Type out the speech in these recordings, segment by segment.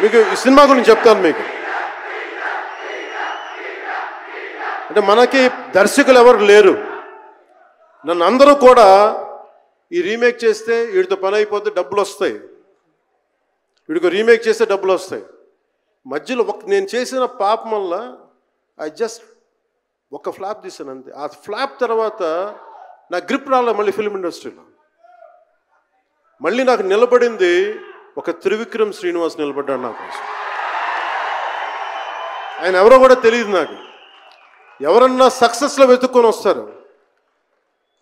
మీకు ఈ సినిమా గురించి చెప్తాను మీకు. అంటే మనకి దర్శకులు ఎవరు లేరు. నన్ను అందరూ కూడా ఈ రీమేక్ చేస్తే వీడితో పని అయిపోతే డబ్బులు వస్తాయి, వీడికి రీమేక్ చేస్తే డబ్బులు వస్తాయి. మధ్యలో నేను చేసిన పాపం వల్ల ఒక ఫ్లాప్ తీసాను అంతే. ఆ ఫ్లాప్ తర్వాత నా గ్రిప్ రాలే మళ్ళీ ఫిల్మ్ ఇండస్ట్రీలో. మళ్ళీ నాకు నిలబడింది ఒక త్రివిక్రమ్ శ్రీనివాస్ నిలబడ్డాడు నా కోసం. ఆయన ఎవరో కూడా తెలియదు నాకు. ఎవరన్నా సక్సెస్లో వెతుక్కొని వస్తారు,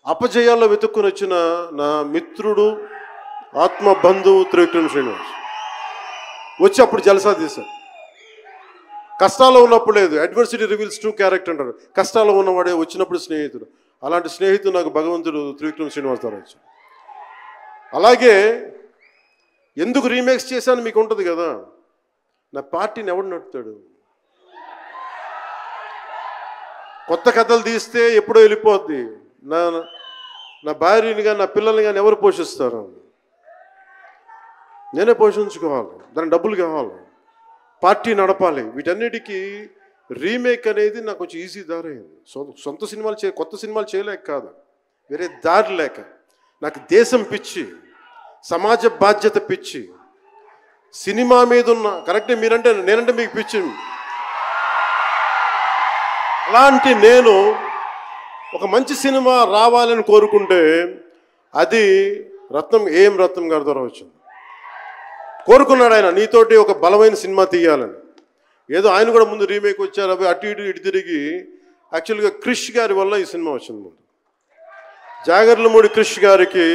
అపజయాల్లో వెతుక్కొని వచ్చిన నా మిత్రుడు ఆత్మ బంధువు త్రివిక్రమ్ శ్రీనివాస్ వచ్చి అప్పుడు జలసా తీశారు. కష్టాల్లో ఉన్నప్పుడు లేదు, అడ్వర్సిటీ రివీల్స్ ట్రూ క్యారెక్టర్ అంటారు. కష్టాల్లో ఉన్నవాడే వచ్చినప్పుడు స్నేహితుడు. అలాంటి స్నేహితుడు నాకు భగవంతుడు త్రివిక్రమ్ శ్రీనివాస్ ద్వారా వచ్చాడు. అలాగే ఎందుకు రీమేక్స్ చేశాను మీకు ఉంటుంది కదా. నా పార్టీని ఎవడు నడుపుతాడు? కొత్త కథలు తీస్తే ఎప్పుడో వెళ్ళిపోద్ది. నా భార్యని కానీ నా పిల్లల్ని కానీ ఎవరు పోషిస్తారు? నేనే పోషించుకోవాలి, దానికి డబ్బులు కావాలి, పార్టీ నడపాలి. వీటన్నిటికీ రీమేక్ అనేది నాకు కొంచెం ఈజీ దారైంది. సొంత సినిమాలు కొత్త సినిమాలు చేయలేక కాదు, వేరే దారి లేక. నాకు దేశం పిచ్చి, సమాజ బాధ్యత పిచ్చి, సినిమా మీద ఉన్న కరెక్టే నేనంటే మీకు పిచ్చి. అలాంటి నేను ఒక మంచి సినిమా రావాలని కోరుకుంటే అది ఏం రత్నం గారి ద్వారా వచ్చింది. కోరుకున్నాడు ఆయన, నీతోటి ఒక బలమైన సినిమా తీయాలని. ఏదో ఆయన కూడా ముందు రీమేక్ వచ్చారు, అవి అటు ఇటు తిరిగి యాక్చువల్గా క్రిష్ గారి వల్ల ఈ సినిమా వచ్చింది. ముందు జాగర్లమూడి క్రిష్ గారికి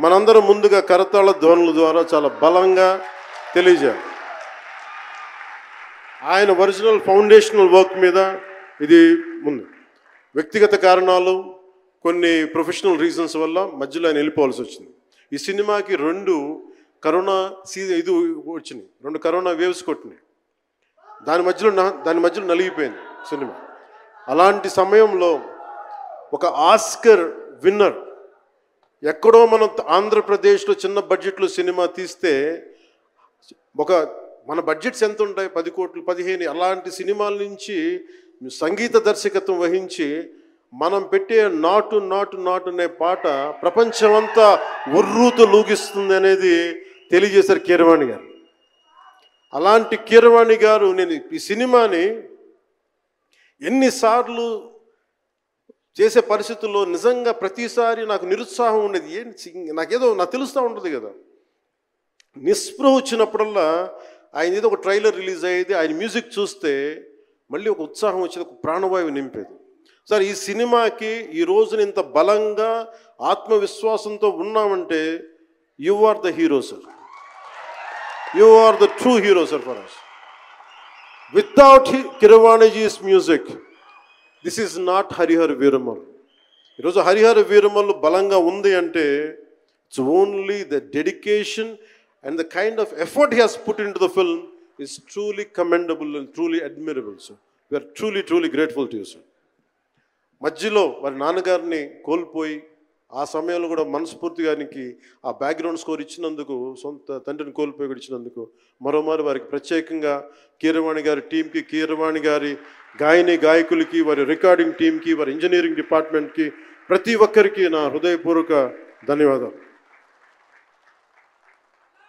మనందరం ముందుగా కరతాళ ధ్వనుల ద్వారా చాలా బలంగా తెలియజేయాలి. ఆయన ఒరిజినల్ ఫౌండేషనల్ వర్క్ మీద ఇది ముందు. వ్యక్తిగత కారణాలు, కొన్ని ప్రొఫెషనల్ రీజన్స్ వల్ల మధ్యలో ఆయన వెళ్ళిపోవాల్సి వచ్చింది. ఈ సినిమాకి 2 కరోనా వచ్చినాయి, 2 కరోనా వేవ్స్ కొట్టినాయి. దాని మధ్యలో నలిగిపోయింది సినిమా. అలాంటి సమయంలో ఒక ఆస్కర్ విన్నర్ ఎక్కడో మనం ఆంధ్రప్రదేశ్లో చిన్న బడ్జెట్లో సినిమా తీస్తే మన బడ్జెట్స్ ఎంత ఉంటాయి? 10 కోట్లు 15. అలాంటి సినిమాల నుంచి సంగీత దర్శకత్వం వహించి మనం పెట్టే నాటు నాటు నాటు అనే పాట ప్రపంచమంతా ఉర్రూతో లూగిస్తుంది అనేది తెలియజేశారు కీరవాణి గారు. అలాంటి కీరవాణి గారు నేను ఈ సినిమాని ఎన్నిసార్లు చేసే పరిస్థితుల్లో నిజంగా ప్రతిసారి నాకు నిరుత్సాహం ఉండేది. నాకు తెలుస్తూ ఉంటుంది కదా, నిస్పృహ వచ్చినప్పుడల్లా ఆయన ఏదో ఒక ట్రైలర్ రిలీజ్ అయ్యేది, ఆయన మ్యూజిక్ చూస్తే మళ్ళీ ఒక ఉత్సాహం వచ్చేది, ఒక ప్రాణవాయువు నింపేది. సార్ ఈ సినిమాకి ఈ రోజున ఇంత బలంగా ఆత్మవిశ్వాసంతో ఉన్నామంటే you are the hero sir, you are the true hero sir for us. Without కీరవాణిజీస్ music this is not Harihara Veeramal. ఈరోజు హరిహర వీరమల్ బలంగా ఉంది అంటే it's only the dedication and the kind of effort he has put into the film is truly commendable and truly admirable, sir. We are truly, truly grateful to you, sir. మధ్యలో వారి నాన్నగారిని కోల్పోయి ఆ సమయంలో కూడా మనస్ఫూర్తిగా ఆయనకి ఆ బ్యాక్గ్రౌండ్ స్కోర్ ఇచ్చినందుకు, సొంత తండ్రిని కోల్పోయి కూడా ఇచ్చినందుకు మరోమారు వారికి ప్రత్యేకంగా కీరవాణి గారి టీంకి, కీరవాణి గారి గాయకులకి, వారి రికార్డింగ్ టీంకి, వారి ఇంజనీరింగ్ డిపార్ట్మెంట్కి, ప్రతి ఒక్కరికి నా హృదయపూర్వక ధన్యవాదాలు.